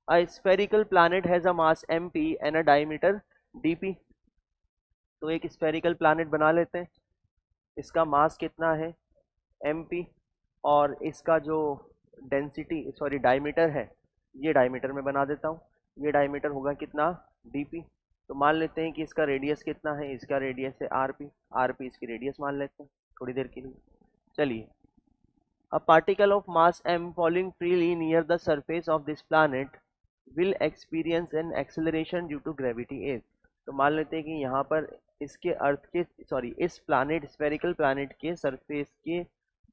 A spherical planet has a mass mp and a diameter dp। तो एक spherical planet बना लेते हैं, इसका मास कितना है mp, और इसका जो डेंसिटी सॉरी डायमीटर है, ये डायमीटर में बना देता हूँ, ये डायमीटर होगा कितना dp। तो मान लेते हैं कि इसका रेडियस कितना है, इसका रेडियस है rp इसकी रेडियस मान लेते हैं थोड़ी देर के लिए। चलिए, a particle of mass m falling freely near the surface of this planet will experience an acceleration due to gravity a। तो मान लेते हैं कि यहाँ पर इसके अर्थ के सॉरी इस प्लानेट स्फेरिकल प्लानेट के सरफेस के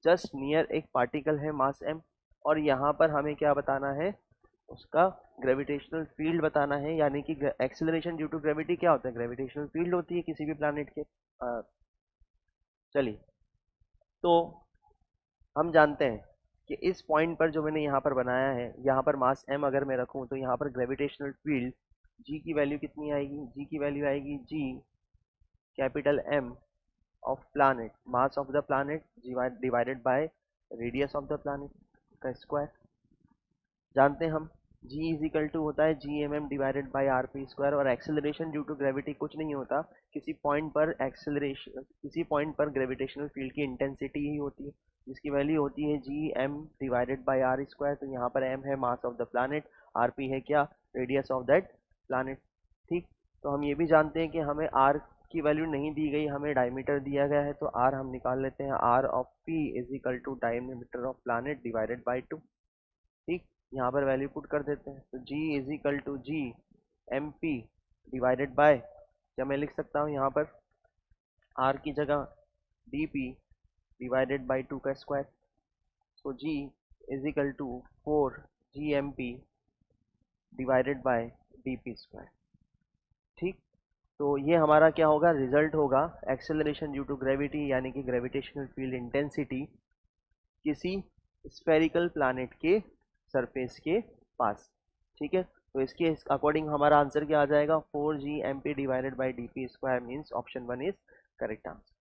जस्ट नियर एक पार्टिकल है मास m, और यहाँ पर हमें क्या बताना है, उसका ग्रेविटेशनल फील्ड बताना है। यानी कि एक्सेलरेशन ड्यू टू ग्रेविटी क्या होता है, ग्रेविटेशनल फील्ड होती है किसी भी प्लानेट के। चलिए, तो हम जानते हैं कि इस पॉइंट पर जो मैंने यहाँ पर बनाया है, यहाँ पर मास m अगर मैं रखूँ तो यहाँ पर ग्रेविटेशनल फील्ड g की वैल्यू कितनी आएगी, g की वैल्यू आएगी g capital M of planet, mass of the planet divided by radius of the planet का स्क्वायर। जानते हैं हम g इज इक्वल टू होता है gmm divided by rp square, और एक्सेलरेशन ड्यू टू ग्रेविटी कुछ नहीं होता, किसी पॉइंट पर एक्सेलरेशन, किसी पॉइंट पर ग्रेविटेशनल फील्ड की इंटेंसिटी ही होती है जिसकी वैल्यू होती है gm divided by r square. तो यहाँ पर m है mass of the planet, rp है क्या, रेडियस ऑफ दैट प्लानेट। ठीक, तो हम ये भी जानते हैं कि हमें r की वैल्यू नहीं दी गई, हमें डायमीटर दिया गया है, तो r हम निकाल लेते हैं, r of p is equal to diameter of planet divided by 2। ठीक, यहाँ पर वैल्यू पुट कर देते हैं, तो g is equal to G M P divided by, क्या मैं लिख सकता हूँ यहाँ पर r की जगह डी पी डिवाइडेड बाई 2 का square. So g is equal to 4 GMP divided by D P square. ठीक, तो ये हमारा क्या होगा, रिजल्ट होगा एक्सेलरेशन ड्यू टू ग्रेविटी, यानी कि ग्रेविटेशनल फील्ड इंटेंसिटी किसी स्फेरिकल प्लैनेट के सरफेस के पास। ठीक है, तो इसके अकॉर्डिंग हमारा आंसर क्या आ जाएगा, 4 GMP divided by D P square means option 1 is correct answer.